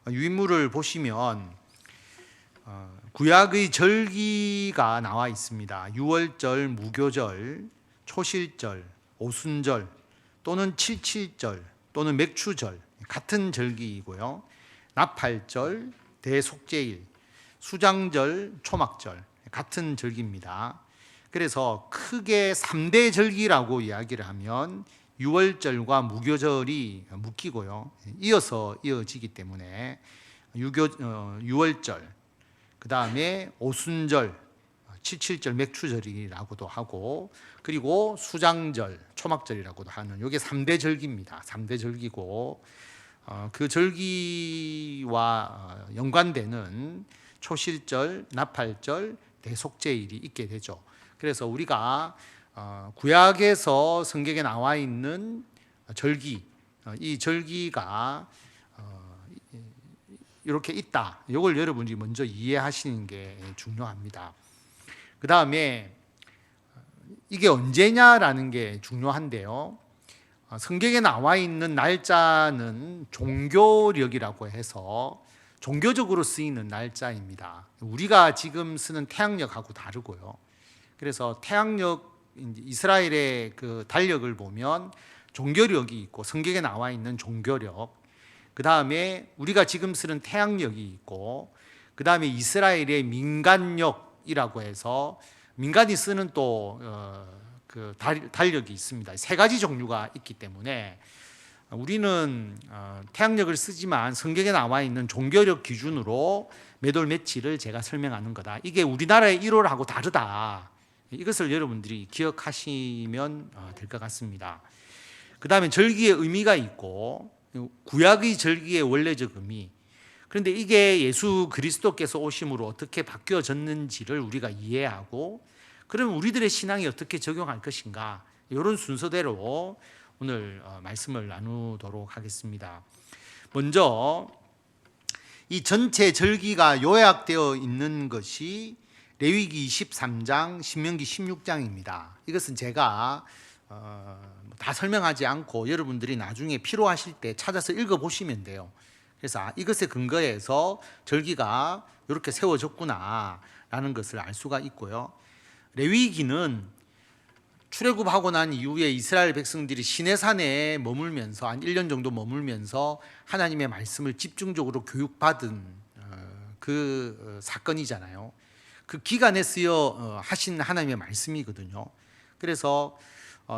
유인물을 보시면 구약의 절기가 나와 있습니다. 유월절, 무교절, 초실절, 오순절 또는 칠칠절 또는 맥추절 같은 절기이고요. 나팔절, 대속죄일, 수장절, 초막절 같은 절기입니다. 그래서 크게 3대 절기라고 이야기를 하면 유월절과 무교절이 묶이고요. 이어지기 때문에 유월절, 그 다음에 오순절, 칠칠절 맥추절이라고도 하고, 그리고 수장절, 초막절이라고도 하는 이게 3대 절기입니다. 3대 절기고 그 절기와 연관되는 초실절, 나팔절, 대속죄일이 있게 되죠. 그래서 우리가 구약에서 성경에 나와 있는 절기, 이 절기가 이렇게 있다. 이걸 여러분이 먼저 이해하시는 게 중요합니다. 그 다음에 이게 언제냐라는 게 중요한데요. 성경에 나와 있는 날짜는 종교력이라고 해서 종교적으로 쓰이는 날짜입니다. 우리가 지금 쓰는 태양력하고 다르고요. 그래서 태양력, 이스라엘의 그 달력을 보면 종교력이 있고 성경에 나와 있는 종교력, 그 다음에 우리가 지금 쓰는 태양력이 있고, 그 다음에 이스라엘의 민간력이라고 해서 민간이 쓰는 또 그 달력이 있습니다. 세 가지 종류가 있기 때문에 우리는 태양력을 쓰지만 성경에 나와 있는 종교력 기준으로 몇월 며칠을 제가 설명하는 거다. 이게 우리나라의 1월하고 다르다. 이것을 여러분들이 기억하시면 될 것 같습니다. 그 다음에 절기의 의미가 있고, 구약의 절기의 원래적 의미, 그런데 이게 예수 그리스도께서 오심으로 어떻게 바뀌어졌는지를 우리가 이해하고, 그러면 우리들의 신앙이 어떻게 적용할 것인가, 이런 순서대로 오늘 말씀을 나누도록 하겠습니다. 먼저 이 전체 절기가 요약되어 있는 것이 레위기 23장, 신명기 16장입니다. 이것은 제가 다 설명하지 않고 여러분들이 나중에 필요하실 때 찾아서 읽어보시면 돼요. 그래서 이것에 근거해서 절기가 이렇게 세워졌구나 라는 것을 알 수가 있고요. 레위기는 출애굽하고 난 이후에 이스라엘 백성들이 시내산에 머물면서 한 1년 정도 머물면서 하나님의 말씀을 집중적으로 교육받은 그 사건이잖아요. 그 기간에 쓰여 하신 하나님의 말씀이거든요. 그래서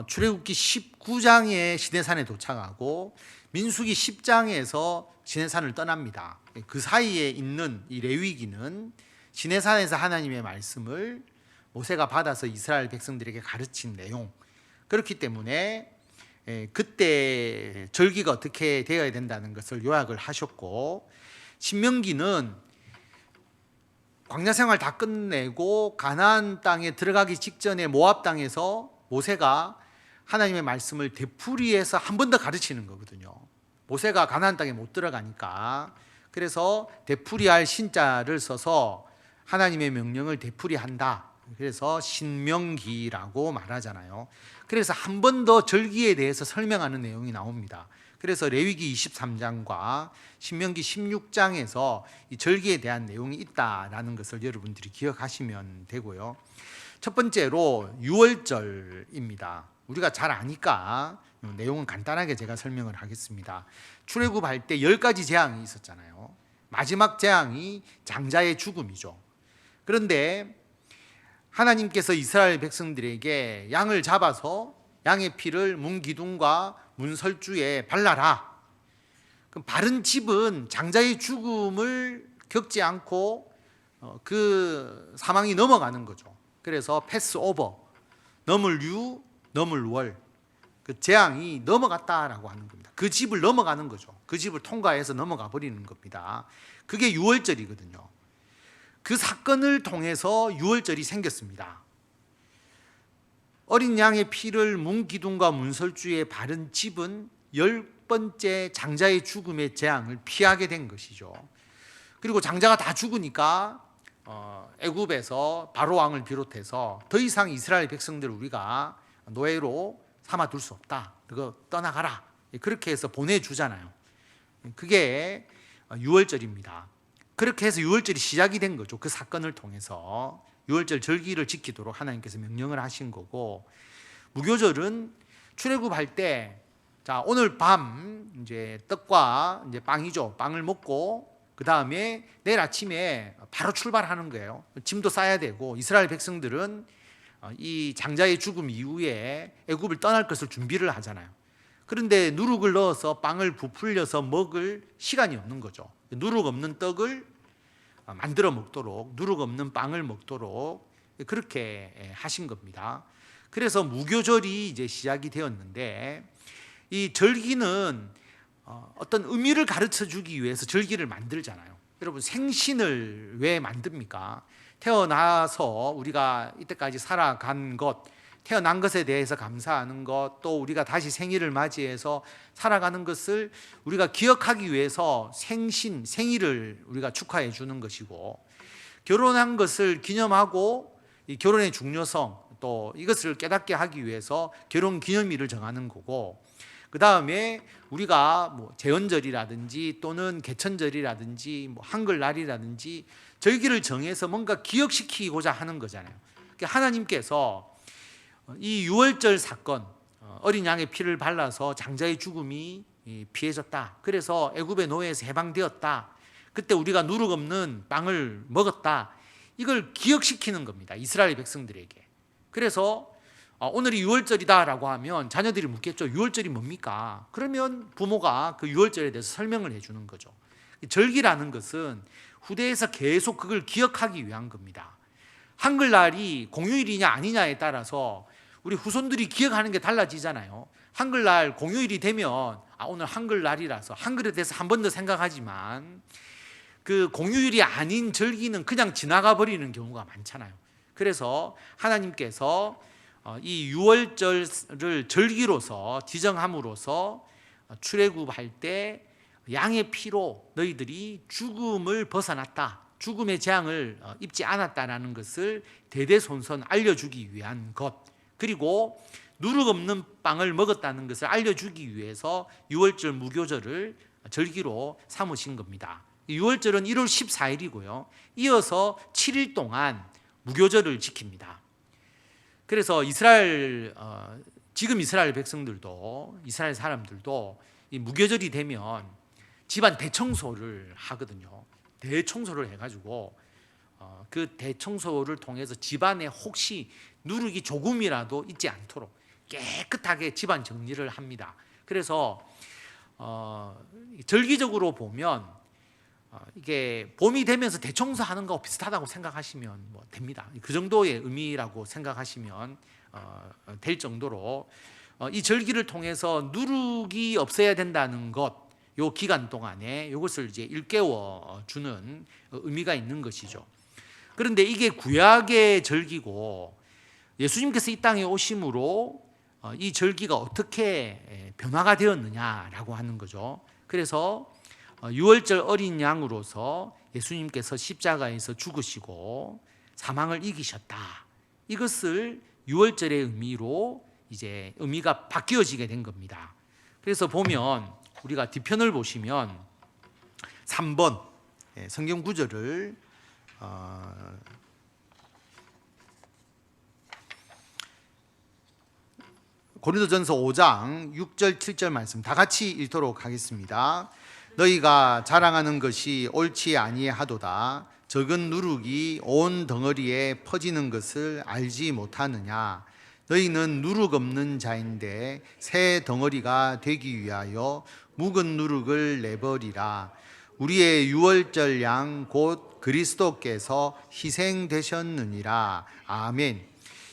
출애굽기 19장에 시내산에 도착하고 민수기 10장에서 시내산을 떠납니다. 그 사이에 있는 이 레위기는 시내산에서 하나님의 말씀을 모세가 받아서 이스라엘 백성들에게 가르친 내용, 그렇기 때문에 그때 절기가 어떻게 되어야 된다는 것을 요약을 하셨고, 신명기는 광야 생활 다 끝내고 가나안 땅에 들어가기 직전에 모압 땅에서 모세가 하나님의 말씀을 되풀이해서 한 번 더 가르치는 거거든요. 모세가 가나안 땅에 못 들어가니까, 그래서 되풀이할 신자를 써서 하나님의 명령을 되풀이한다. 그래서 신명기라고 말하잖아요. 그래서 한 번 더 절기에 대해서 설명하는 내용이 나옵니다. 그래서 레위기 23장과 신명기 16장에서 이 절기에 대한 내용이 있다라는 것을 여러분들이 기억하시면 되고요. 첫 번째로 유월절입니다. 우리가 잘 아니까 내용은 간단하게 제가 설명을 하겠습니다. 출애굽할 때 10가지 재앙이 있었잖아요. 마지막 재앙이 장자의 죽음이죠. 그런데 하나님께서 이스라엘 백성들에게 양을 잡아서 양의 피를 문 기둥과 문 설주에 발라라. 그럼 바른 집은 장자의 죽음을 겪지 않고 그 사망이 넘어가는 거죠. 그래서 패스오버, 넘을 유, 넘을 월, 그 재앙이 넘어갔다라고 하는 겁니다. 그 집을 넘어가는 거죠. 그 집을 통과해서 넘어가 버리는 겁니다. 그게 유월절이거든요. 그 사건을 통해서 유월절이 생겼습니다. 어린 양의 피를 문 기둥과 문설주에 바른 집은 10번째 장자의 죽음의 재앙을 피하게 된 것이죠. 그리고 장자가 다 죽으니까 애굽에서 바로 왕을 비롯해서 더 이상 이스라엘 백성들을 우리가 노예로 삼아둘 수 없다. 그거 떠나가라. 그렇게 해서 보내주잖아요. 그게 유월절입니다. 그렇게 해서 유월절이 시작이 된 거죠. 그 사건을 통해서 유월절 절기를 지키도록 하나님께서 명령을 하신 거고, 무교절은 출애굽할 때, 자, 오늘 밤 이제 떡과 이제 빵이죠. 빵을 먹고 그 다음에 내일 아침에 바로 출발하는 거예요. 짐도 싸야 되고, 이스라엘 백성들은 이 장자의 죽음 이후에 애굽을 떠날 것을 준비를 하잖아요. 그런데 누룩을 넣어서 빵을 부풀려서 먹을 시간이 없는 거죠. 누룩 없는 떡을 만들어 먹도록, 누룩 없는 빵을 먹도록 그렇게 하신 겁니다. 그래서 무교절이 이제 시작이 되었는데, 이 절기는 어떤 의미를 가르쳐 주기 위해서 절기를 만들잖아요. 여러분, 생신을 왜 만듭니까? 태어나서 우리가 이때까지 살아간 것, 태어난 것에 대해서 감사하는 것, 또 우리가 다시 생일을 맞이해서 살아가는 것을 우리가 기억하기 위해서 생일을 우리가 축하해 주는 것이고, 결혼한 것을 기념하고 이 결혼의 중요성, 또 이것을 깨닫게 하기 위해서 결혼 기념일을 정하는 거고, 그 다음에 우리가 뭐 제헌절이라든지 또는 개천절이라든지 뭐 한글날이라든지 절기를 정해서 뭔가 기억시키고자 하는 거잖아요. 그러니까 하나님께서 이 유월절 사건, 어린 양의 피를 발라서 장자의 죽음이 피해졌다. 그래서 애굽의 노예에서 해방되었다. 그때 우리가 누룩 없는 빵을 먹었다. 이걸 기억시키는 겁니다, 이스라엘 백성들에게. 그래서 오늘이 유월절이다라고 하면 자녀들이 묻겠죠. 유월절이 뭡니까? 그러면 부모가 그 유월절에 대해서 설명을 해주는 거죠. 절기라는 것은 후대에서 계속 그걸 기억하기 위한 겁니다. 한글날이 공휴일이냐 아니냐에 따라서 우리 후손들이 기억하는 게 달라지잖아요. 한글날 공휴일이 되면 오늘 한글날이라서 한글에 대해서 한 번 더 생각하지만, 그 공휴일이 아닌 절기는 그냥 지나가 버리는 경우가 많잖아요. 그래서 하나님께서 이 유월절을 절기로서 지정함으로써 출애굽할 때 양의 피로 너희들이 죽음을 벗어났다, 죽음의 재앙을 입지 않았다라는 것을 대대손손 알려주기 위한 것, 그리고 누룩 없는 빵을 먹었다는 것을 알려주기 위해서 유월절 무교절을 절기로 삼으신 겁니다. 유월절은 1월 14일이고요. 이어서 7일 동안 무교절을 지킵니다. 그래서 지금 이스라엘 백성들도, 이스라엘 사람들도 이 무교절이 되면 집안 대청소를 하거든요. 대청소를 해가지고 그 대청소를 통해서 집안에 혹시 누룩이 조금이라도 있지 않도록 깨끗하게 집안 정리를 합니다. 그래서 절기적으로 보면 이게 봄이 되면서 대청소하는 거 비슷하다고 생각하시면 됩니다. 그 정도의 의미라고 생각하시면 될 정도로 이 절기를 통해서 누룩이 없어야 된다는 것, 요 기간 동안에 이것을 이제 일깨워 주는 의미가 있는 것이죠. 그런데 이게 구약의 절기고 예수님께서 이 땅에 오심으로 이 절기가 어떻게 변화가 되었느냐라고 하는 거죠. 그래서 유월절 어린 양으로서 예수님께서 십자가에서 죽으시고 사망을 이기셨다. 이것을 유월절의 의미로 이제 의미가 바뀌어지게 된 겁니다. 그래서 보면 우리가 뒤편을 보시면 3번 성경 구절을 고린도전서 5장 6절 7절 말씀 다 같이 읽도록 하겠습니다. 너희가 자랑하는 것이 옳지 아니하도다. 적은 누룩이 온 덩어리에 퍼지는 것을 알지 못하느냐. 너희는 누룩 없는 자인데 새 덩어리가 되기 위하여 묵은 누룩을 내버리라. 우리의 유월절 양 곧 그리스도께서 희생되셨느니라. 아멘.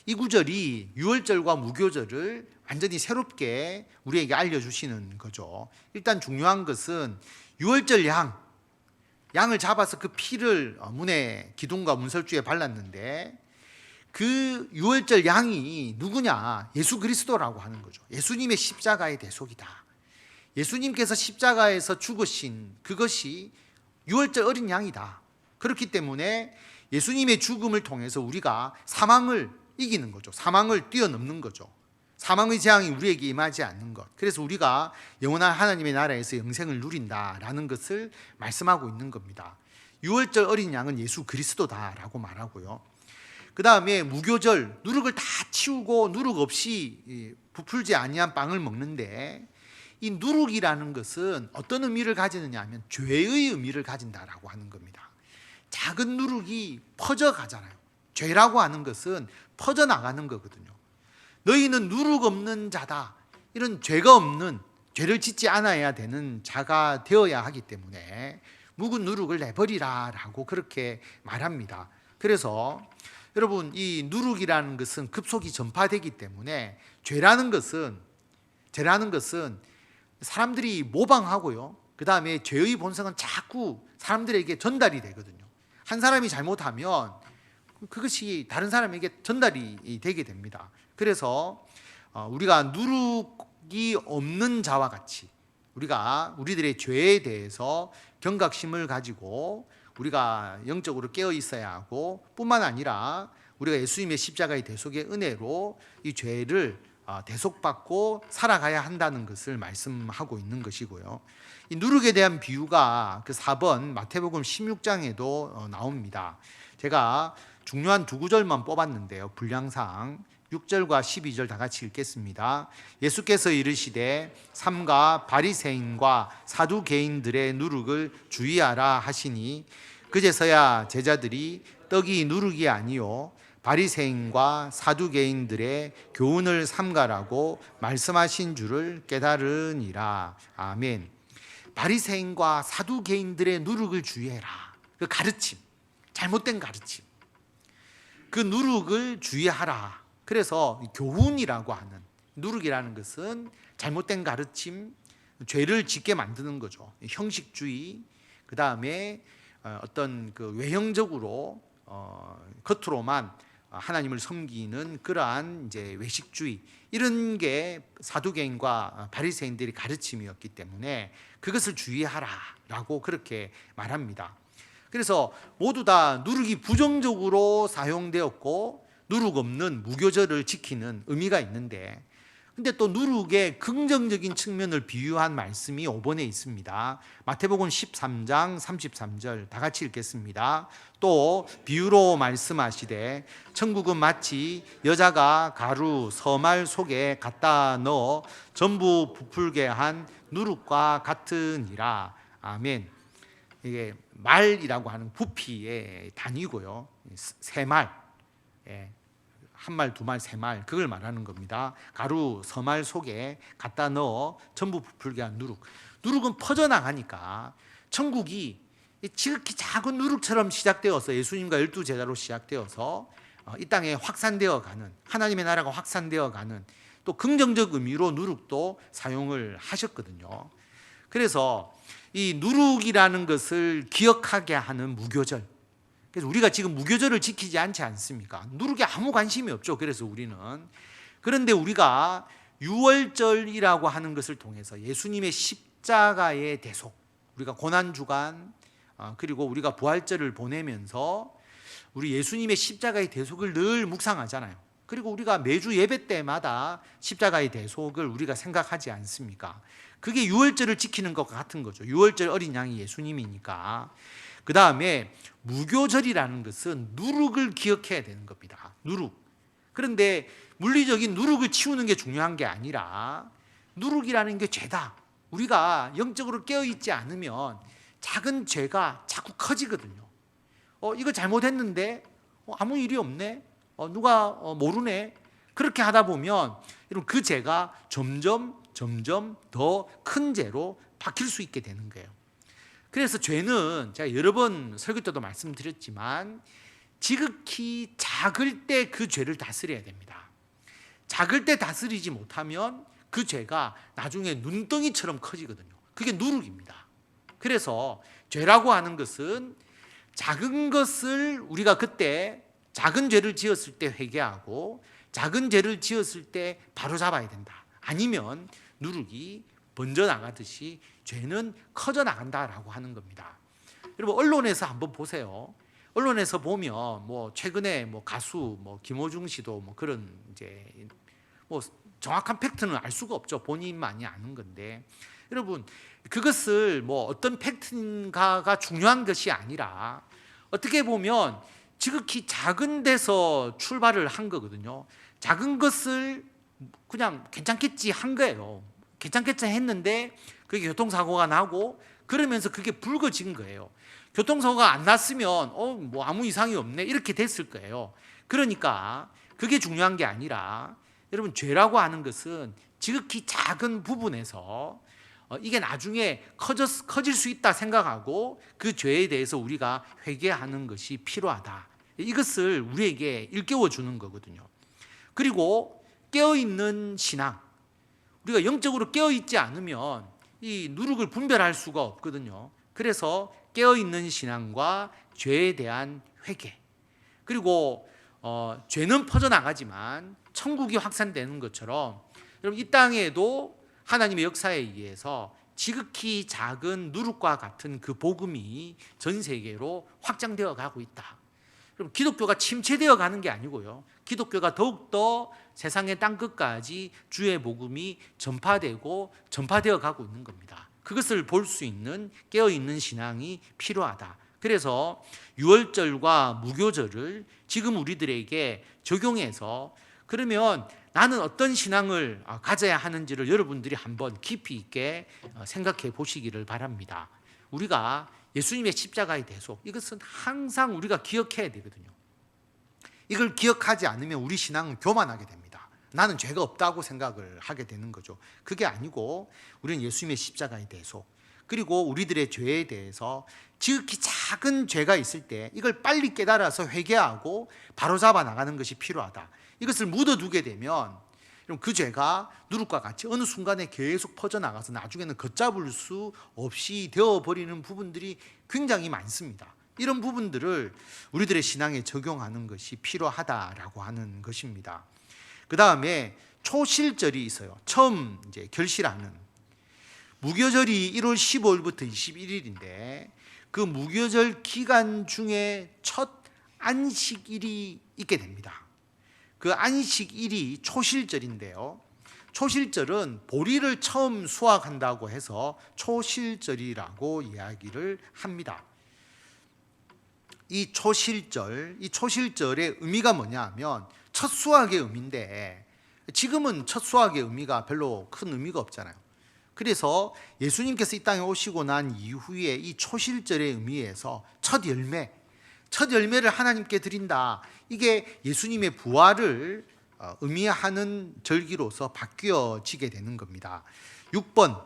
이 구절이 유월절과 무교절을 완전히 새롭게 우리에게 알려주시는 거죠. 일단 중요한 것은 유월절 양을 잡아서 그 피를 문에 기둥과 문설주에 발랐는데, 그 유월절 양이 누구냐? 예수 그리스도라고 하는 거죠. 예수님의 십자가의 대속이다. 예수님께서 십자가에서 죽으신 그것이 유월절 어린 양이다. 그렇기 때문에 예수님의 죽음을 통해서 우리가 사망을 이기는 거죠. 사망을 뛰어넘는 거죠. 사망의 재앙이 우리에게 임하지 않는 것. 그래서 우리가 영원한 하나님의 나라에서 영생을 누린다라는 것을 말씀하고 있는 겁니다. 유월절 어린 양은 예수 그리스도다라고 말하고요. 그 다음에 무교절, 누룩을 다 치우고 누룩 없이 부풀지 아니한 빵을 먹는데, 이 누룩이라는 것은 어떤 의미를 가지느냐 하면 죄의 의미를 가진다라고 하는 겁니다. 작은 누룩이 퍼져가잖아요. 죄라고 하는 것은 퍼져나가는 거거든요. 너희는 누룩 없는 자다, 이런 죄가 없는, 죄를 짓지 않아야 되는 자가 되어야 하기 때문에 묵은 누룩을 내버리라 라고 그렇게 말합니다. 그래서 여러분, 이 누룩이라는 것은 급속히 전파되기 때문에 죄라는 것은 사람들이 모방하고요, 그 다음에 죄의 본성은 자꾸 사람들에게 전달이 되거든요. 한 사람이 잘못하면 그것이 다른 사람에게 전달이 되게 됩니다. 그래서 우리가 누룩이 없는 자와 같이 우리들의 죄에 대해서 경각심을 가지고 우리가 영적으로 깨어 있어야 하고, 뿐만 아니라 우리가 예수님의 십자가의 대속의 은혜로 이 죄를 대속받고 살아가야 한다는 것을 말씀하고 있는 것이고요. 이 누룩에 대한 비유가 그 4번 마태복음 16장에도 나옵니다. 제가 중요한 두 구절만 뽑았는데요, 분량상 6절과 12절 다 같이 읽겠습니다. 예수께서 이르시되 삼가 바리새인과 사두개인들의 누룩을 주의하라 하시니, 그제서야 제자들이 떡이 누룩이 아니요 바리새인과 사두개인들의 교훈을 삼가라고 말씀하신 줄을 깨달으니라. 아멘. 바리새인과 사두개인들의 누룩을 주의해라. 그 가르침, 잘못된 가르침, 그 누룩을 주의하라. 그래서 교훈이라고 하는, 누룩이라는 것은 잘못된 가르침, 죄를 짓게 만드는 거죠. 형식주의, 그 다음에 어떤 그 외형적으로 겉으로만 하나님을 섬기는 그러한 이제 외식주의, 이런 게 사두개인과 바리새인들의 가르침이었기 때문에 그것을 주의하라라고 그렇게 말합니다. 그래서 모두 다 누룩이 부정적으로 사용되었고, 누룩 없는 무교절을 지키는 의미가 있는데, 근데 또 누룩의 긍정적인 측면을 비유한 말씀이 5번에 있습니다. 마태복음 13장 33절 다 같이 읽겠습니다. 또 비유로 말씀하시되 천국은 마치 여자가 가루 서말 속에 갖다 넣어 전부 부풀게 한 누룩과 같으니라. 아멘. 이게 말이라고 하는 부피의 단위고요, 세말, 한 말, 두 말, 세 말, 그걸 말하는 겁니다. 가루 서말 속에 갖다 넣어 전부 부풀게 한 누룩. 누룩은 퍼져나가니까 천국이 지극히 작은 누룩처럼 시작되어서 예수님과 12제자로 시작되어서 이 땅에 확산되어 가는, 하나님의 나라가 확산되어 가는, 또 긍정적 의미로 누룩도 사용을 하셨거든요. 그래서 이 누룩이라는 것을 기억하게 하는 무교절, 그래서 우리가 지금 무교절을 지키지 않지 않습니까? 누룩에 아무 관심이 없죠. 그래서 우리는, 그런데 우리가 유월절이라고 하는 것을 통해서 예수님의 십자가의 대속, 우리가 고난주간, 그리고 우리가 부활절을 보내면서 우리 예수님의 십자가의 대속을 늘 묵상하잖아요. 그리고 우리가 매주 예배 때마다 십자가의 대속을 우리가 생각하지 않습니까? 그게 유월절을 지키는 것과 같은 거죠. 유월절 어린 양이 예수님이니까. 그 다음에 무교절이라는 것은 누룩을 기억해야 되는 겁니다. 누룩. 그런데 물리적인 누룩을 치우는 게 중요한 게 아니라, 누룩이라는 게 죄다. 우리가 영적으로 깨어있지 않으면 작은 죄가 자꾸 커지거든요. 이거 잘못했는데 아무 일이 없네, 누가 모르네, 그렇게 하다 보면 그 죄가 점점 더 큰 죄로 바뀔 수 있게 되는 거예요. 그래서 죄는 제가 여러 번 설교 때도 말씀드렸지만 지극히 작을 때 그 죄를 다스려야 됩니다. 작을 때 다스리지 못하면 그 죄가 나중에 눈덩이처럼 커지거든요. 그게 누룩입니다. 그래서 죄라고 하는 것은 작은 것을 우리가 그때 작은 죄를 지었을 때 회개하고 작은 죄를 지었을 때 바로 잡아야 된다. 아니면 누룩이 번져나가듯이 죄는 커져나간다라고 하는 겁니다. 여러분, 언론에서 한번 보세요. 언론에서 보면 최근에 가수 김호중 씨도 그런 이제 정확한 팩트는 알 수가 없죠. 본인만이 아는 건데, 여러분 그것을 뭐 어떤 팩트인가가 중요한 것이 아니라 어떻게 보면 지극히 작은 데서 출발을 한 거거든요. 작은 것을 그냥 괜찮겠지 한 거예요. 괜찮겠지 했는데 그게 교통사고가 나고 그러면서 그게 불거진 거예요. 교통사고가 안 났으면 뭐 아무 이상이 없네 이렇게 됐을 거예요. 그러니까 그게 중요한 게 아니라 여러분 죄라고 하는 것은 지극히 작은 부분에서 이게 나중에 커질 수 있다 생각하고 그 죄에 대해서 우리가 회개하는 것이 필요하다. 이것을 우리에게 일깨워 주는 거거든요. 그리고 깨어있는 신앙, 우리가 영적으로 깨어있지 않으면 이 누룩을 분별할 수가 없거든요. 그래서 깨어있는 신앙과 죄에 대한 회개, 그리고 죄는 퍼져나가지만 천국이 확산되는 것처럼 여러분 이 땅에도 하나님의 역사에 의해서 지극히 작은 누룩과 같은 그 복음이 전 세계로 확장되어 가고 있다. 그럼 기독교가 침체되어 가는 게 아니고요. 기독교가 더욱더 세상의 땅끝까지 주의 복음이 전파되어 가고 있는 겁니다. 그것을 볼 수 있는 깨어있는 신앙이 필요하다. 그래서 유월절과 무교절을 지금 우리들에게 적용해서 그러면 나는 어떤 신앙을 가져야 하는지를 여러분들이 한번 깊이 있게 생각해 보시기를 바랍니다. 우리가 예수님의 십자가의 대속, 이것은 항상 우리가 기억해야 되거든요. 이걸 기억하지 않으면 우리 신앙은 교만하게 됩니다. 나는 죄가 없다고 생각을 하게 되는 거죠. 그게 아니고 우리는 예수님의 십자가의 대속, 그리고 우리들의 죄에 대해서 지극히 작은 죄가 있을 때 이걸 빨리 깨달아서 회개하고 바로잡아 나가는 것이 필요하다. 이것을 묻어두게 되면 그 죄가 누룩과 같이 어느 순간에 계속 퍼져나가서 나중에는 걷잡을 수 없이 되어버리는 부분들이 굉장히 많습니다. 이런 부분들을 우리들의 신앙에 적용하는 것이 필요하다라고 하는 것입니다. 그 다음에 초실절이 있어요. 처음 이제 결실하는 무교절이 1월 15일부터 21일인데 그 무교절 기간 중에 첫 안식일이 있게 됩니다. 그 안식일이 초실절인데요. 초실절은 보리를 처음 수확한다고 해서 초실절이라고 이야기를 합니다. 이 초실절의 의미가 뭐냐 하면 첫 수확의 의미인데 지금은 첫 수확의 의미가 별로 큰 의미가 없잖아요. 그래서 예수님께서 이 땅에 오시고 난 이후에 이 초실절의 의미에서 첫 열매를 하나님께 드린다. 이게 예수님의 부활을 의미하는 절기로서 바뀌어지게 되는 겁니다. 6번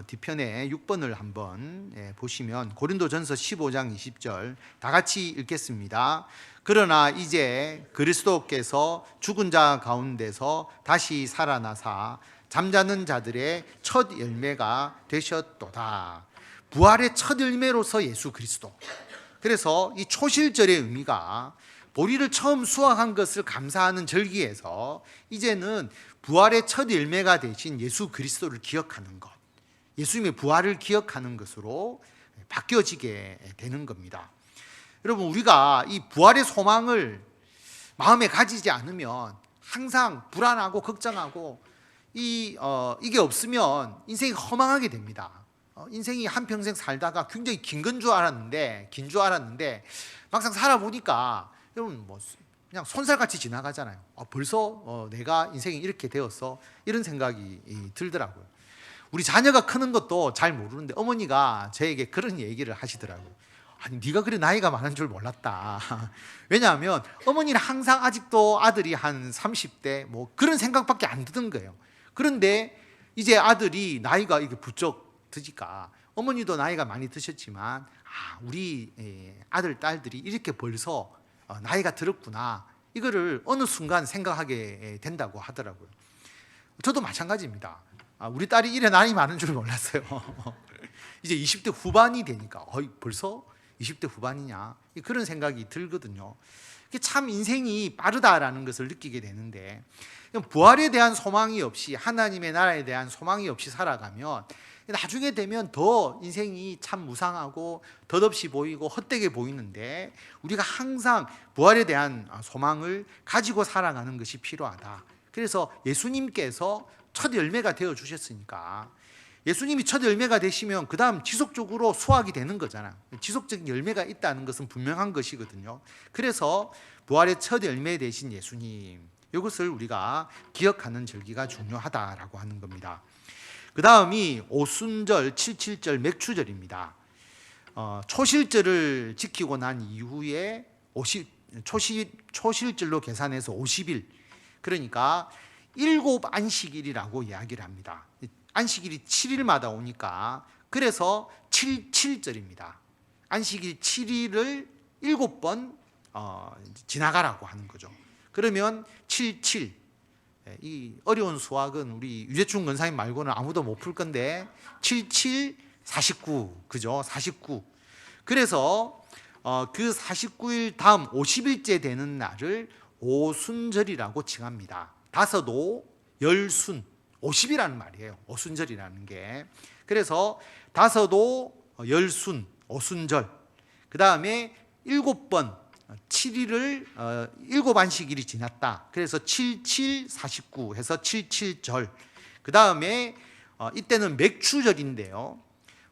뒤편에 6번을 한번 보시면 고린도전서 15장 20절 다 같이 읽겠습니다. 그러나 이제 그리스도께서 죽은 자 가운데서 다시 살아나사 잠자는 자들의 첫 열매가 되셨도다. 부활의 첫 열매로서 예수 그리스도. 그래서 이 초실절의 의미가 보리를 처음 수확한 것을 감사하는 절기에서 이제는 부활의 첫 열매가 되신 예수 그리스도를 기억하는 것, 예수님의 부활을 기억하는 것으로 바뀌어지게 되는 겁니다. 여러분, 우리가 이 부활의 소망을 마음에 가지지 않으면 항상 불안하고 걱정하고 이게 없으면 인생이 허망하게 됩니다. 인생이 한평생 살다가 굉장히 긴 줄 알았는데 막상 살아보니까 여러분 그냥 손살같이 지나가잖아요. 벌써 내가 인생이 이렇게 되었어, 이런 생각이 들더라고요. 우리 자녀가 크는 것도 잘 모르는데 어머니가 저에게 그런 얘기를 하시더라고요. 아니, 네가 그래 나이가 많은 줄 몰랐다. 왜냐하면 어머니는 항상 아직도 아들이 한 30대 뭐 그런 생각밖에 안 드는 거예요. 그런데 이제 아들이 나이가 이게 부쩍 드니까 어머니도 나이가 많이 드셨지만 우리 아들 딸들이 이렇게 벌써 나이가 들었구나, 이거를 어느 순간 생각하게 된다고 하더라고요. 저도 마찬가지입니다. 우리 딸이 이래 나이 많은 줄 몰랐어요. 이제 20대 후반이 되니까 벌써 20대 후반이냐, 그런 생각이 들거든요. 참 인생이 빠르다라는 것을 느끼게 되는데, 부활에 대한 소망이 없이, 하나님의 나라에 대한 소망이 없이 살아가면 나중에 되면 더 인생이 참 무상하고 덧없이 보이고 헛되게 보이는데, 우리가 항상 부활에 대한 소망을 가지고 살아가는 것이 필요하다. 그래서 예수님께서 첫 열매가 되어 주셨으니까 예수님이 첫 열매가 되시면 그 다음 지속적으로 수확이 되는 거잖아. 지속적인 열매가 있다는 것은 분명한 것이거든요. 그래서 부활의 첫 열매 되신 예수님, 이것을 우리가 기억하는 절기가 중요하다라고 하는 겁니다. 그 다음이 오순절, 칠칠절, 맥추절입니다. 초실절을 지키고 난 이후에 초실절로 계산해서 50일, 그러니까 7 안식일이라고 이야기를 합니다. 안식일이 7일마다 오니까 그래서 77절입니다. 안식일 7일을 7번 지나가라고 하는 거죠. 그러면 77, 이 어려운 수학은 우리 유재춘 권사님 말고는 아무도 못 풀 건데 77, 49, 그죠? 49. 그래서 그 49일 다음 50일째 되는 날을 오순절이라고 칭합니다. 다섯오, 열순, 50이라는 말이에요. 오순절이라는 게. 그래서 다섯오, 열순, 오순절. 그 다음에 7번 7일을 7안식일이 지났다. 그래서 77, 49 해서 77절. 그 다음에 이때는 맥추절인데요.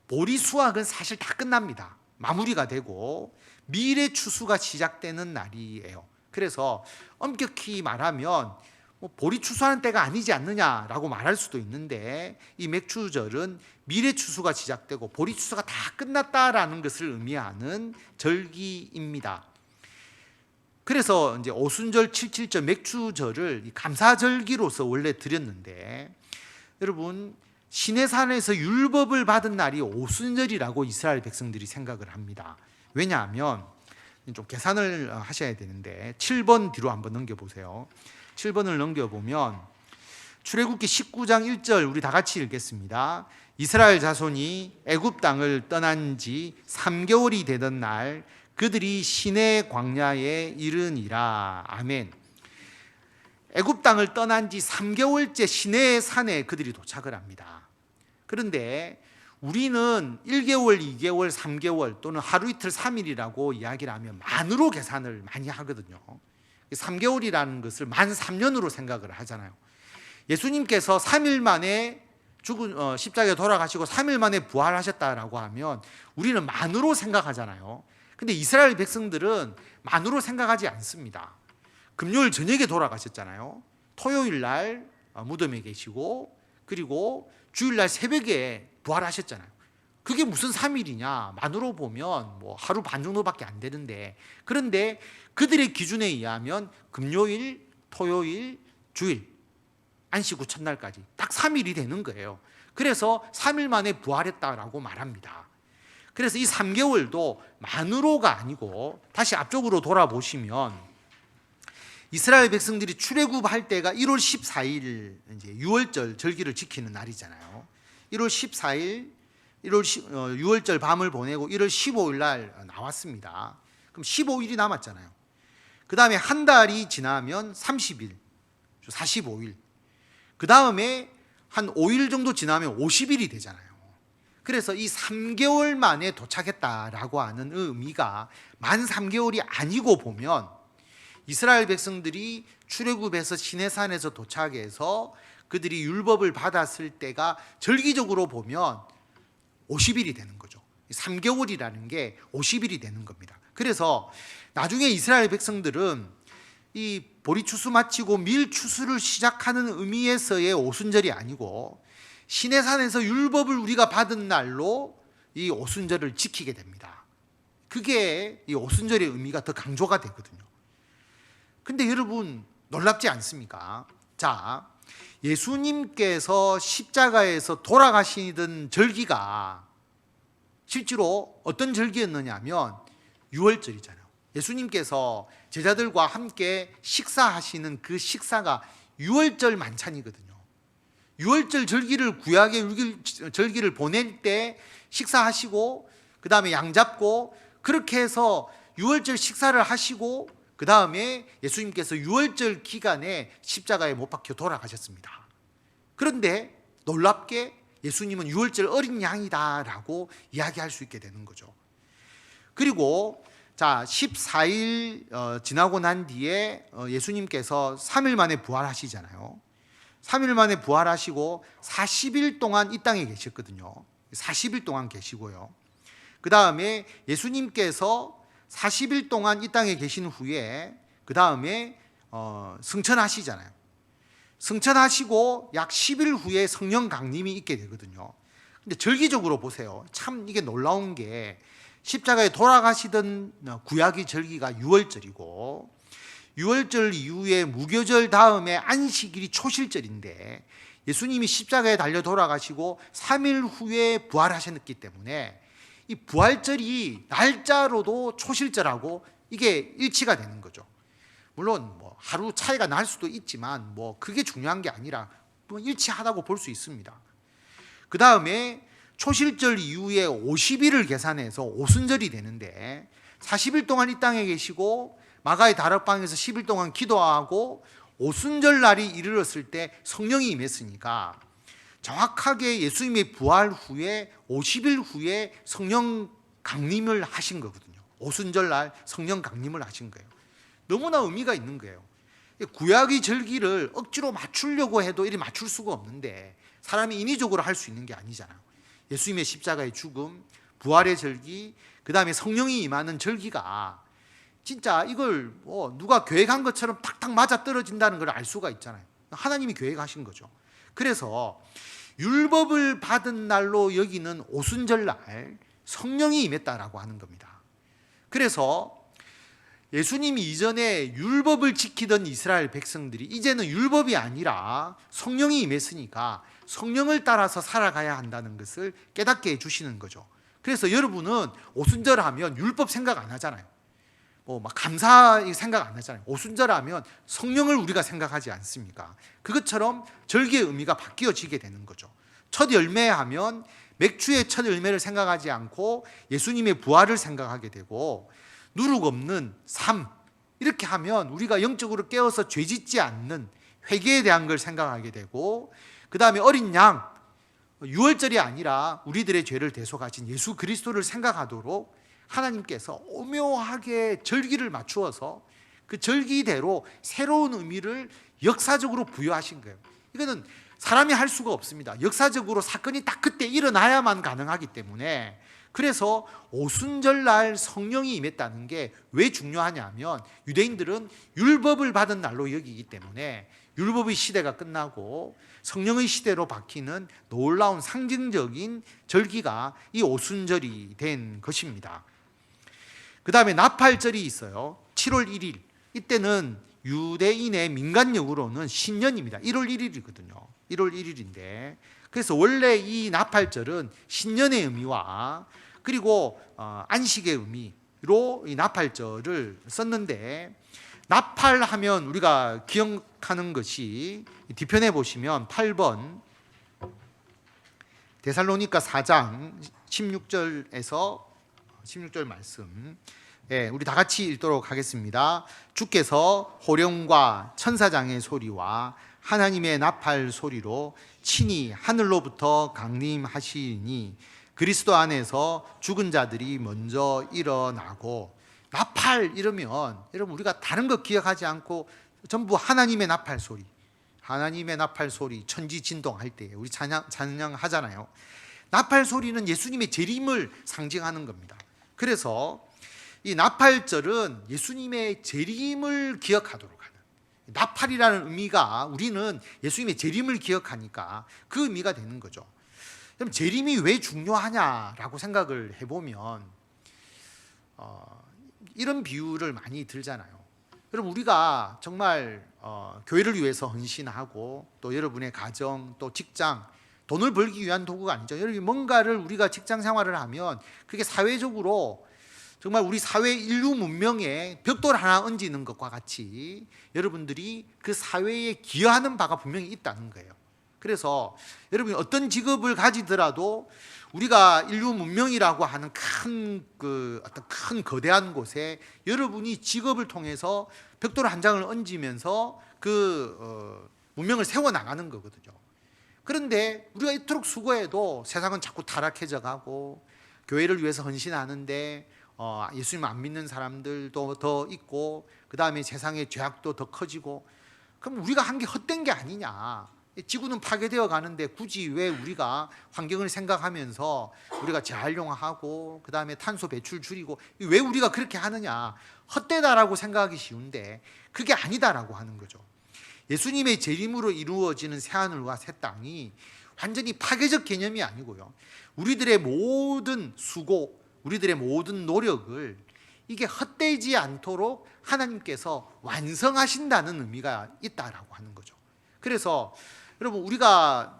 보리 수확은 사실 다 끝납니다. 마무리가 되고 미래 추수가 시작되는 날이에요. 그래서 엄격히 말하면 보리 추수하는 때가 아니지 않느냐라고 말할 수도 있는데 이 맥추절은 미래 추수가 시작되고 보리 추수가 다 끝났다라는 것을 의미하는 절기입니다. 그래서 이제 오순절, 칠칠절, 맥추절을 감사절기로서 원래 드렸는데 여러분 시내산에서 율법을 받은 날이 오순절이라고 이스라엘 백성들이 생각을 합니다. 왜냐하면 좀 계산을 하셔야 되는데 7번 뒤로 한번 넘겨보세요. 7번을 넘겨보면 출애굽기 19장 1절 우리 다 같이 읽겠습니다. 이스라엘 자손이 애굽 땅을 떠난 지 3개월이 되던 날 그들이 시내 광야에 이르니라. 아멘. 애굽 땅을 떠난 지 3개월째 시내 산에 그들이 도착을 합니다. 그런데 우리는 1개월, 2개월, 3개월 또는 하루 이틀 3일이라고 이야기를 하면 만으로 계산을 많이 하거든요. 3개월이라는 것을 만 3년으로 생각을 하잖아요. 예수님께서 3일 만에 십자가에 돌아가시고 3일 만에 부활하셨다라고 하면 우리는 만으로 생각하잖아요. 근데 이스라엘 백성들은 만으로 생각하지 않습니다. 금요일 저녁에 돌아가셨잖아요. 토요일 날 무덤에 계시고 그리고 주일 날 새벽에 부활하셨잖아요. 그게 무슨 3일이냐? 만으로 보면 뭐 하루 반 정도밖에 안 되는데, 그런데 그들의 기준에 의하면 금요일, 토요일, 주일, 안식 후 첫날까지 딱 3일이 되는 거예요. 그래서 3일 만에 부활했다라고 말합니다. 그래서 이 3개월도 만으로가 아니고 다시 앞쪽으로 돌아보시면 이스라엘 백성들이 출애굽할 때가 1월 14일 이제 유월절 절기를 지키는 날이잖아요. 1월 14일 6월절 밤을 보내고 1월 15일 날 나왔습니다. 그럼 15일이 남았잖아요. 그 다음에 한 달이 지나면 30일, 45일. 그 다음에 한 5일 정도 지나면 50일이 되잖아요. 그래서 이 3개월 만에 도착했다라고 하는 의미가 만 3개월이 아니고 보면 이스라엘 백성들이 출애굽해서 시내산에서 도착해서 그들이 율법을 받았을 때가 절기적으로 보면 50일이 되는 거죠. 3개월이라는 게 50일이 되는 겁니다. 그래서 나중에 이스라엘 백성들은 이 보리 추수 마치고 밀 추수를 시작하는 의미에서의 오순절이 아니고 시내산에서 율법을 우리가 받은 날로 이 오순절을 지키게 됩니다. 그게 이 오순절의 의미가 더 강조가 되거든요. 근데 여러분 놀랍지 않습니까? 자, 예수님께서 십자가에서 돌아가시던 절기가 실제로 어떤 절기였느냐 하면 유월절이잖아요. 예수님께서 제자들과 함께 식사하시는 그 식사가 유월절 만찬이거든요. 유월절 절기를 구약의 절기를 보낼 때 식사하시고 그 다음에 양 잡고 그렇게 해서 유월절 식사를 하시고 그 다음에 예수님께서 유월절 기간에 십자가에 못 박혀 돌아가셨습니다. 그런데 놀랍게 예수님은 유월절 어린 양이다라고 이야기할 수 있게 되는 거죠. 그리고 자, 14일 지나고 난 뒤에 예수님께서 3일 만에 부활하시잖아요. 3일 만에 부활하시고 40일 동안 이 땅에 계셨거든요. 40일 동안 계시고요. 그 다음에 예수님께서 40일 동안 이 땅에 계신 후에 그 다음에 승천하시잖아요. 승천하시고 약 10일 후에 성령 강림이 있게 되거든요. 근데 절기적으로 보세요. 참 이게 놀라운 게 십자가에 돌아가시던 구약의 절기가 유월절이고 유월절 이후에 무교절 다음에 안식일이 초실절인데 예수님이 십자가에 달려 돌아가시고 3일 후에 부활하셨기 때문에 이 부활절이 날짜로도 초실절하고 이게 일치가 되는 거죠. 물론 뭐 하루 차이가 날 수도 있지만 뭐 그게 중요한 게 아니라 뭐 일치하다고 볼 수 있습니다. 그 다음에 초실절 이후에 50일을 계산해서 오순절이 되는데 40일 동안 이 땅에 계시고 마가의 다락방에서 10일 동안 기도하고 오순절 날이 이르렀을 때 성령이 임했으니까 정확하게 예수님의 부활 후에 50일 후에 성령 강림을 하신 거거든요. 오순절 날 성령 강림을 하신 거예요. 너무나 의미가 있는 거예요. 구약의 절기를 억지로 맞추려고 해도 이리 맞출 수가 없는데 사람이 인위적으로 할 수 있는 게 아니잖아요. 예수님의 십자가의 죽음, 부활의 절기, 그 다음에 성령이 임하는 절기가 진짜 이걸 누가 계획한 것처럼 탁탁 맞아 떨어진다는 걸 알 수가 있잖아요. 하나님이 계획하신 거죠. 그래서 율법을 받은 날로 여기는 오순절 날 성령이 임했다라고 하는 겁니다. 그래서 예수님이 이전에 율법을 지키던 이스라엘 백성들이 이제는 율법이 아니라 성령이 임했으니까 성령을 따라서 살아가야 한다는 것을 깨닫게 해주시는 거죠. 그래서 여러분은 오순절 하면 율법 생각 안 하잖아요. 막 감사 생각 안 하잖아요. 오순절 하면 성령을 우리가 생각하지 않습니까? 그것처럼 절기의 의미가 바뀌어지게 되는 거죠. 첫 열매 하면 맥주의 첫 열매를 생각하지 않고 예수님의 부활을 생각하게 되고, 누룩 없는 삶, 이렇게 하면 우리가 영적으로 깨어서 죄 짓지 않는 회개에 대한 걸 생각하게 되고, 그 다음에 어린 양, 유월절이 아니라 우리들의 죄를 대속하신 예수 그리스도를 생각하도록 하나님께서 오묘하게 절기를 맞추어서 그 절기대로 새로운 의미를 역사적으로 부여하신 거예요. 이거는 사람이 할 수가 없습니다. 역사적으로 사건이 딱 그때 일어나야만 가능하기 때문에, 그래서 오순절날 성령이 임했다는 게 왜 중요하냐면 유대인들은 율법을 받은 날로 여기기 때문에 율법의 시대가 끝나고 성령의 시대로 바뀌는 놀라운 상징적인 절기가 이 오순절이 된 것입니다. 그 다음에 나팔절이 있어요. 7월 1일. 이때는 유대인의 민간력으로는 신년입니다. 1월 1일이거든요. 1월 1일인데, 그래서 원래 이 나팔절은 신년의 의미와 그리고 안식의 의미로 이 나팔절을 썼는데, 나팔하면 우리가 기억하는 것이 뒤편에 보시면 8번 데살로니가 4장 16절에서 16절 말씀, 우리 다 같이 읽도록 하겠습니다. 주께서 호령과 천사장의 소리와 하나님의 나팔 소리로 친히 하늘로부터 강림하시니 그리스도 안에서 죽은 자들이 먼저 일어나고. 나팔 이러면 여러분 우리가 다른 거 기억하지 않고 전부 하나님의 나팔 소리, 하나님의 나팔 소리, 천지 진동할 때 우리 찬양하잖아요. 나팔 소리는 예수님의 재림을 상징하는 겁니다. 그래서 이 나팔절은 예수님의 재림을 기억하도록 하는, 나팔이라는 의미가 우리는 예수님의 재림을 기억하니까 그 의미가 되는 거죠. 그럼 재림이 왜 중요하냐라고 생각을 해보면 이런 비유를 많이 들잖아요. 여러분 우리가 정말 교회를 위해서 헌신하고 또 여러분의 가정 또 직장, 돈을 벌기 위한 도구가 아니죠. 여러분 뭔가를 우리가 직장 생활을 하면 그게 사회적으로 정말 우리 사회 인류 문명에 벽돌 하나 얹는 것과 같이 여러분들이 그 사회에 기여하는 바가 분명히 있다는 거예요. 그래서 여러분이 어떤 직업을 가지더라도 우리가 인류 문명이라고 하는 어떤 큰 거대한 곳에 여러분이 직업을 통해서 벽돌 한 장을 얹으면서 그 문명을 세워나가는 거거든요. 그런데 우리가 이토록 수고해도 세상은 자꾸 타락해져 가고 교회를 위해서 헌신하는데 예수님 안 믿는 사람들도 더 있고, 그 다음에 세상의 죄악도 더 커지고, 그럼 우리가 한 게 헛된 게 아니냐? 지구는 파괴되어 가는데 굳이 왜 우리가 환경을 생각하면서 우리가 재활용하고 그 다음에 탄소 배출 줄이고 왜 우리가 그렇게 하느냐? 헛되다라고 생각하기 쉬운데 그게 아니다라고 하는 거죠. 예수님의 재림으로 이루어지는 새하늘과 새 땅이 완전히 파괴적 개념이 아니고요, 우리들의 모든 수고, 우리들의 모든 노력을 이게 헛되지 않도록 하나님께서 완성하신다는 의미가 있다라고 하는 거죠. 그래서 여러분, 우리가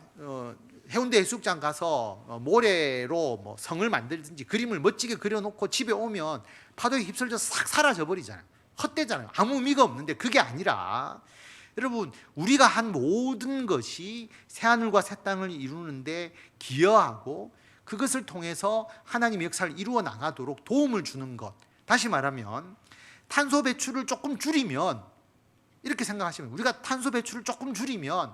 해운대 해수욕장 가서 모래로 뭐 성을 만들든지 그림을 멋지게 그려놓고 집에 오면 파도에 휩쓸려 싹 사라져 버리잖아요. 헛되잖아요. 아무 의미가 없는데, 그게 아니라 여러분, 우리가 한 모든 것이 새하늘과 새 땅을 이루는데 기여하고 그것을 통해서 하나님의 역사를 이루어 나가도록 도움을 주는 것. 다시 말하면 탄소 배출을 조금 줄이면, 이렇게 생각하시면, 우리가 탄소 배출을 조금 줄이면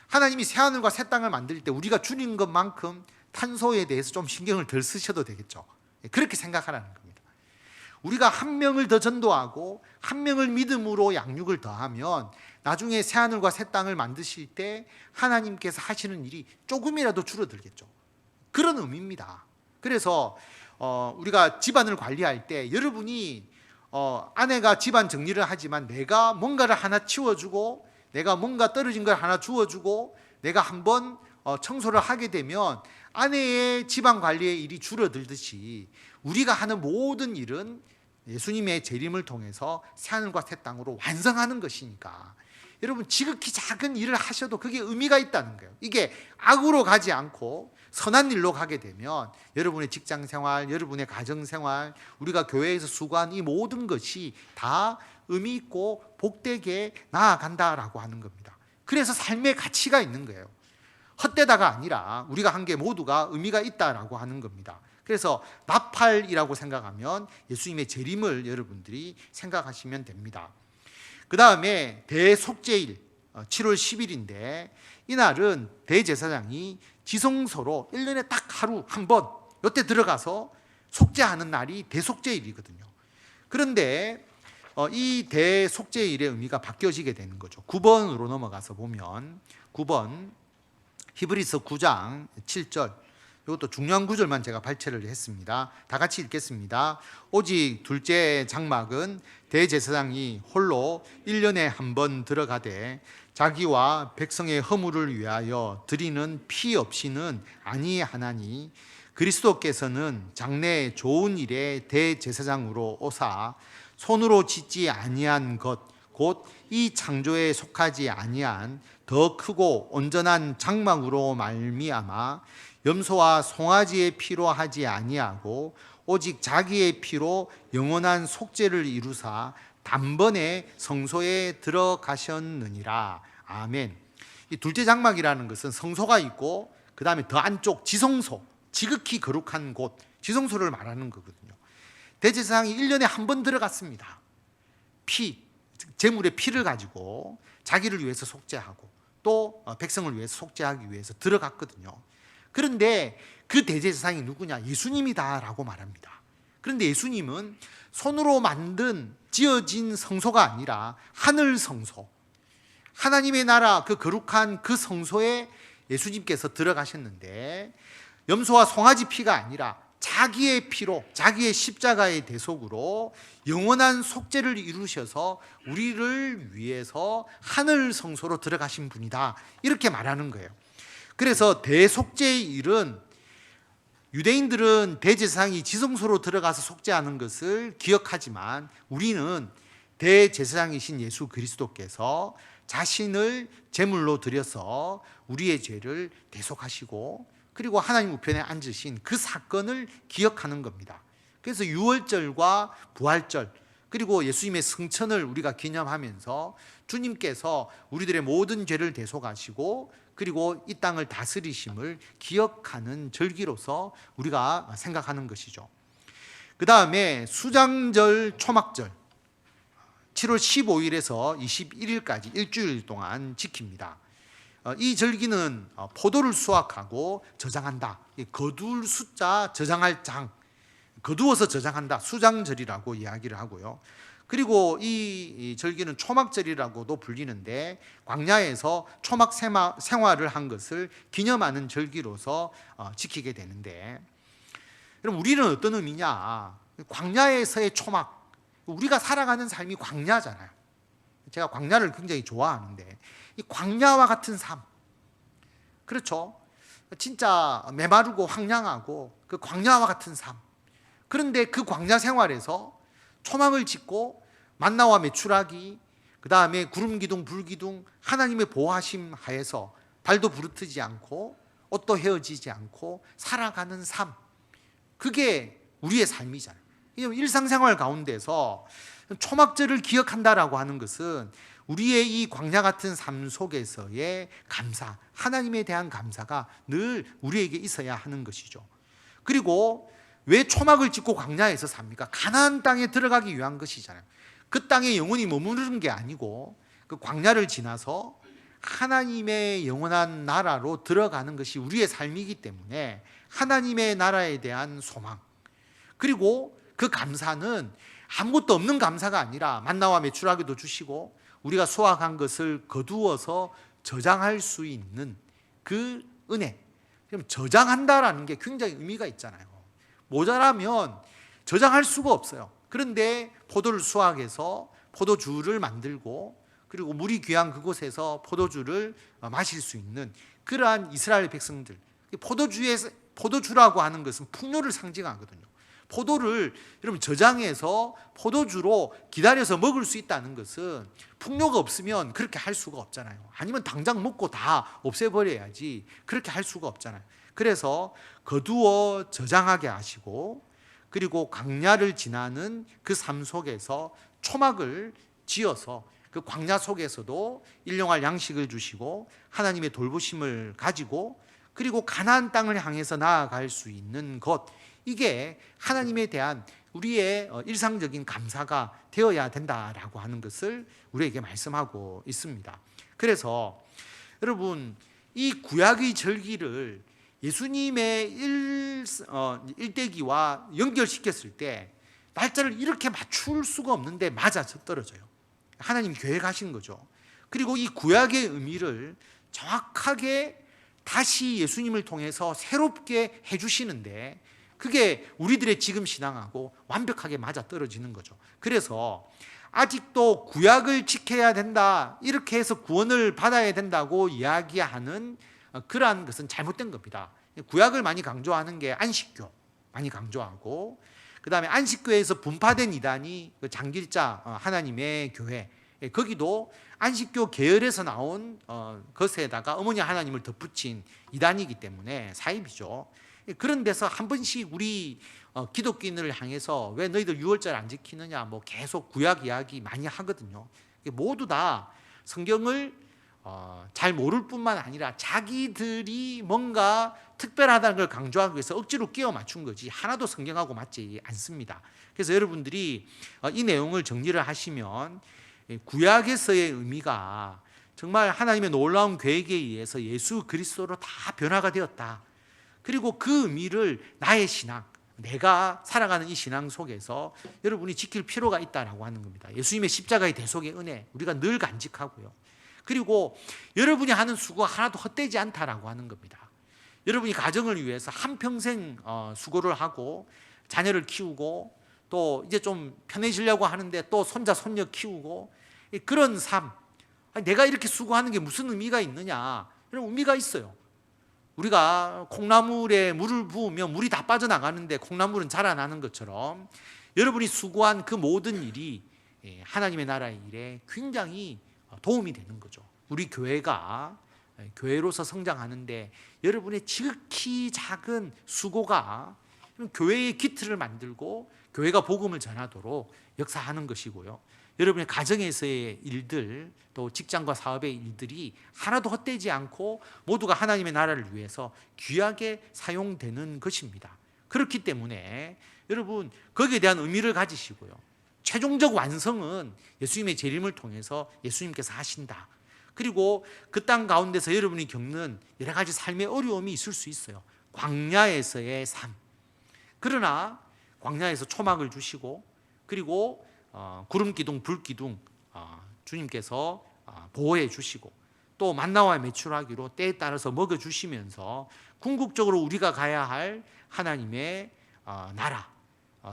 하나님이 새하늘과 새 땅을 만들 때 우리가 줄인 것만큼 탄소에 대해서 좀 신경을 덜 쓰셔도 되겠죠. 그렇게 생각하라는 겁니다. 우리가 한 명을 더 전도하고 한 명을 믿음으로 양육을 더하면 나중에 새하늘과 새 땅을 만드실 때 하나님께서 하시는 일이 조금이라도 줄어들겠죠. 그런 의미입니다. 그래서 우리가 집안을 관리할 때 여러분이 아내가 집안 정리를 하지만 내가 뭔가를 하나 치워주고 내가 뭔가 떨어진 걸 하나 주워주고 내가 한번 청소를 하게 되면 아내의 집안 관리의 일이 줄어들듯이 우리가 하는 모든 일은 예수님의 재림을 통해서 새하늘과 새 땅으로 완성하는 것이니까 여러분, 지극히 작은 일을 하셔도 그게 의미가 있다는 거예요. 이게 악으로 가지 않고 선한 일로 가게 되면 여러분의 직장 생활, 여러분의 가정 생활, 우리가 교회에서 수고한 이 모든 것이 다 의미 있고 복되게 나아간다라고 하는 겁니다. 그래서 삶의 가치가 있는 거예요. 헛되다가 아니라 우리가 한 게 모두가 의미가 있다라고 하는 겁니다. 그래서 나팔이라고 생각하면 예수님의 재림을 여러분들이 생각하시면 됩니다. 그 다음에 대속죄일 7월 10일인데 이날은 대제사장이 지성소로 1년에 딱 하루 한 번 이때 들어가서 속죄하는 날이 대속죄일이거든요. 그런데 이 대속죄일의 의미가 바뀌어지게 되는 거죠. 9번으로 넘어가서 보면 9번 히브리서 9장 7절, 이것도 중요한 구절만 제가 발췌를 했습니다. 다 같이 읽겠습니다. 오직 둘째 장막은 대제사장이 홀로 1년에 한 번 들어가되 자기와 백성의 허물을 위하여 드리는 피 없이는 아니하나니 그리스도께서는 장래 좋은 일에 대제사장으로 오사 손으로 짓지 아니한 것 곧 이 창조에 속하지 아니한 더 크고 온전한 장막으로 말미암아 염소와 송아지의 피로 하지 아니하고 오직 자기의 피로 영원한 속죄를 이루사 단번에 성소에 들어가셨느니라. 아멘. 이 둘째 장막이라는 것은 성소가 있고 그 다음에 더 안쪽 지성소, 지극히 거룩한 곳, 지성소를 말하는 거거든요. 대제사장이 1년에 한 번 들어갔습니다. 제물의 피를 가지고 자기를 위해서 속죄하고 또 백성을 위해서 속죄하기 위해서 들어갔거든요. 그런데 그 대제사장이 누구냐? 예수님이다라고 말합니다. 그런데 예수님은 손으로 만든 지어진 성소가 아니라 하늘 성소, 하나님의 나라 그 거룩한 그 성소에 예수님께서 들어가셨는데 염소와 송아지 피가 아니라 자기의 피로, 자기의 십자가의 대속으로 영원한 속죄를 이루셔서 우리를 위해서 하늘 성소로 들어가신 분이다, 이렇게 말하는 거예요. 그래서 대속죄의 일은 유대인들은 대제사장이 지성소로 들어가서 속죄하는 것을 기억하지만 우리는 대제사장이신 예수 그리스도께서 자신을 제물로 드려서 우리의 죄를 대속하시고 그리고 하나님 우편에 앉으신 그 사건을 기억하는 겁니다. 그래서 유월절과 부활절 그리고 예수님의 승천을 우리가 기념하면서 주님께서 우리들의 모든 죄를 대속하시고 그리고 이 땅을 다스리심을 기억하는 절기로서 우리가 생각하는 것이죠. 그 다음에 수장절, 초막절 7월 15일에서 21일까지 일주일 동안 지킵니다. 이 절기는 포도를 수확하고 저장한다. 거둘 숫자, 저장할 장, 거두어서 저장한다. 수장절이라고 이야기를 하고요. 그리고 이 절기는 초막절이라고도 불리는데 광야에서 초막 생활을 한 것을 기념하는 절기로서 지키게 되는데, 그럼 우리는 어떤 의미냐? 광야에서의 초막, 우리가 살아가는 삶이 광야잖아요. 제가 광야를 굉장히 좋아하는데 이 광야와 같은 삶, 그렇죠? 진짜 메마르고 황량하고 그 광야와 같은 삶. 그런데 그 광야 생활에서 초막을 짓고 만나와 메추라기, 그 다음에 구름 기둥 불 기둥, 하나님의 보호하심 하에서 발도 부르트지 않고 옷도 헤어지지 않고 살아가는 삶, 그게 우리의 삶이잖아요. 일상생활 가운데서 초막절을 기억한다라고 하는 것은 우리의 이 광야 같은 삶 속에서의 감사, 하나님에 대한 감사가 늘 우리에게 있어야 하는 것이죠. 그리고 왜 초막을 짓고 광야에서 삽니까? 가나안 땅에 들어가기 위한 것이잖아요. 그 땅에 영원히 머무르는 게 아니고 그 광야를 지나서 하나님의 영원한 나라로 들어가는 것이 우리의 삶이기 때문에 하나님의 나라에 대한 소망, 그리고 그 감사는 아무것도 없는 감사가 아니라 만나와 메추라기도 주시고 우리가 수확한 것을 거두어서 저장할 수 있는 그 은혜. 그럼 저장한다라는 게 굉장히 의미가 있잖아요. 모자라면 저장할 수가 없어요. 그런데 포도를 수확해서 포도주를 만들고 그리고 물이 귀한 그곳에서 포도주를 마실 수 있는 그러한 이스라엘 백성들, 포도주라고 하는 것은 풍요를 상징하거든요. 포도를 여러분 저장해서 포도주로 기다려서 먹을 수 있다는 것은 풍요가 없으면 그렇게 할 수가 없잖아요. 아니면 당장 먹고 다 없애버려야지 그렇게 할 수가 없잖아요. 그래서 거두어 저장하게 하시고 그리고 광야를 지나는 그 삶 속에서 초막을 지어서 그 광야 속에서도 일용할 양식을 주시고 하나님의 돌보심을 가지고 그리고 가나안 땅을 향해서 나아갈 수 있는 것, 이게 하나님에 대한 우리의 일상적인 감사가 되어야 된다라고 하는 것을 우리에게 말씀하고 있습니다. 그래서 여러분, 이 구약의 절기를 예수님의 일대기와 연결시켰을 때 날짜를 이렇게 맞출 수가 없는데 맞아 떨어져요. 하나님이 계획하신 거죠. 그리고 이 구약의 의미를 정확하게 다시 예수님을 통해서 새롭게 해주시는데 그게 우리들의 지금 신앙하고 완벽하게 맞아 떨어지는 거죠. 그래서 아직도 구약을 지켜야 된다, 이렇게 해서 구원을 받아야 된다고 이야기하는 그러한 것은 잘못된 겁니다. 구약을 많이 강조하는 게 안식교 많이 강조하고, 그 다음에 안식교에서 분파된 이단이 장길자 하나님의 교회, 거기도 안식교 계열에서 나온 것에다가 어머니 하나님을 덧붙인 이단이기 때문에 사입이죠. 그런 데서 한 번씩 우리 기독교인을 향해서 왜 너희들 유월절 안 지키느냐 뭐 계속 구약 이야기 많이 하거든요. 모두 다 성경을 잘 모를 뿐만 아니라 자기들이 뭔가 특별하다는 걸 강조하기 위해서 억지로 끼워 맞춘 거지 하나도 성경하고 맞지 않습니다. 그래서 여러분들이 이 내용을 정리를 하시면 구약에서의 의미가 정말 하나님의 놀라운 계획에 의해서 예수 그리스도로 다 변화가 되었다. 그리고 그 의미를 나의 신앙, 내가 살아가는 이 신앙 속에서 여러분이 지킬 필요가 있다라고 하는 겁니다. 예수님의 십자가의 대속의 은혜, 우리가 늘 간직하고요. 그리고 여러분이 하는 수고가 하나도 헛되지 않다라고 하는 겁니다. 여러분이 가정을 위해서 한평생 수고를 하고 자녀를 키우고 또 이제 좀 편해지려고 하는데 또 손자 손녀 키우고 그런 삶, 내가 이렇게 수고하는 게 무슨 의미가 있느냐? 이런 의미가 있어요. 우리가 콩나물에 물을 부으면 물이 다 빠져나가는데 콩나물은 자라나는 것처럼 여러분이 수고한 그 모든 일이 하나님의 나라의 일에 굉장히 도움이 되는 거죠. 우리 교회가 교회로서 성장하는데 여러분의 지극히 작은 수고가 교회의 기틀을 만들고 교회가 복음을 전하도록 역사하는 것이고요. 여러분의 가정에서의 일들, 또 직장과 사업의 일들이 하나도 헛되지 않고 모두가 하나님의 나라를 위해서 귀하게 사용되는 것입니다. 그렇기 때문에 여러분 거기에 대한 의미를 가지시고요. 최종적 완성은 예수님의 재림을 통해서 예수님께서 하신다. 그리고 그 땅 가운데서 여러분이 겪는 여러 가지 삶의 어려움이 있을 수 있어요. 광야에서의 삶. 그러나 광야에서 초막을 주시고 그리고 구름 기둥, 불 기둥 주님께서 보호해 주시고 또 만나와 메추라기로 때에 따라서 먹여 주시면서 궁극적으로 우리가 가야 할 하나님의 나라,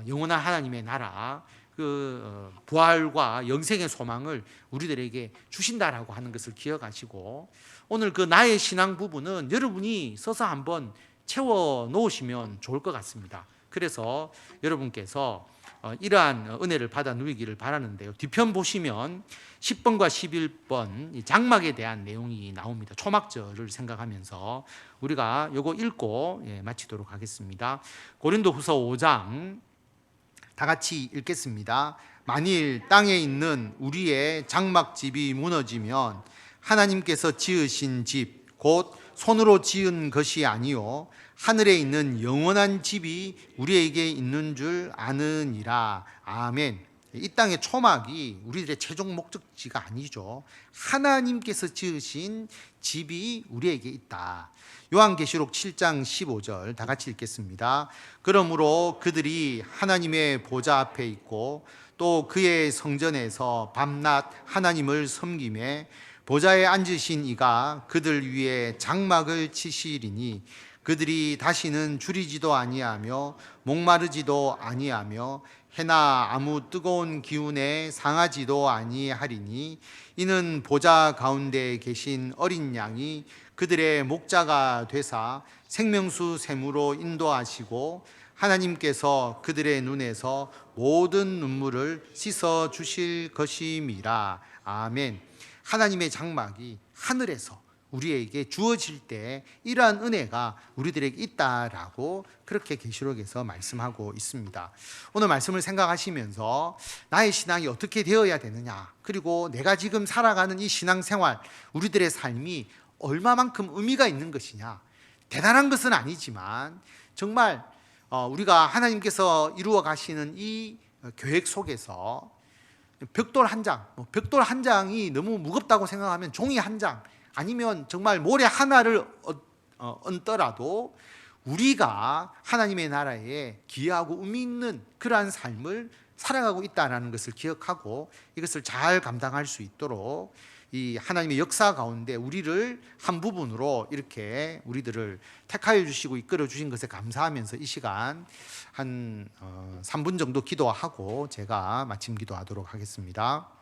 영원한 하나님의 나라, 그 부활과 영생의 소망을 우리들에게 주신다라고 하는 것을 기억하시고 오늘 그 나의 신앙 부분은 여러분이 서서 한번 채워 놓으시면 좋을 것 같습니다. 그래서 여러분께서 이러한 은혜를 받아 누리기를 바라는데요. 뒤편 보시면 10번과 11번 장막에 대한 내용이 나옵니다. 초막절을 생각하면서 우리가 요거 읽고 마치도록 하겠습니다. 고린도후서 5장 다 같이 읽겠습니다. 만일 땅에 있는 우리의 장막집이 무너지면 하나님께서 지으신 집 곧 손으로 지은 것이 아니요 하늘에 있는 영원한 집이 우리에게 있는 줄 아느니라. 아멘. 이 땅의 초막이 우리들의 최종 목적지가 아니죠. 하나님께서 지으신 집이 우리에게 있다. 요한계시록 7장 15절 다 같이 읽겠습니다. 그러므로 그들이 하나님의 보좌 앞에 있고 또 그의 성전에서 밤낮 하나님을 섬기매 보좌에 앉으신 이가 그들 위에 장막을 치시리니 그들이 다시는 줄이지도 아니하며 목마르지도 아니하며 해나 아무 뜨거운 기운에 상하지도 아니하리니 이는 보좌 가운데 계신 어린 양이 그들의 목자가 되사 생명수 샘으로 인도하시고 하나님께서 그들의 눈에서 모든 눈물을 씻어 주실 것임이라. 아멘. 하나님의 장막이 하늘에서 우리에게 주어질 때 이러한 은혜가 우리들에게 있다라고 그렇게 계시록에서 말씀하고 있습니다. 오늘 말씀을 생각하시면서 나의 신앙이 어떻게 되어야 되느냐, 그리고 내가 지금 살아가는 이 신앙생활, 우리들의 삶이 얼마만큼 의미가 있는 것이냐. 대단한 것은 아니지만 정말 우리가 하나님께서 이루어 가시는 이 계획 속에서 벽돌 한 장, 벽돌 한 장이 너무 무겁다고 생각하면 종이 한 장, 아니면 정말 모래 하나를 얹더라도 우리가 하나님의 나라에 기여하고 의미 있는 그러한 삶을 살아가고 있다는 것을 기억하고 이것을 잘 감당할 수 있도록 이 하나님의 역사 가운데 우리를 한 부분으로 이렇게 우리들을 택하여 주시고 이끌어 주신 것에 감사하면서 이 시간 한 3분 정도 기도하고 제가 마침 기도하도록 하겠습니다.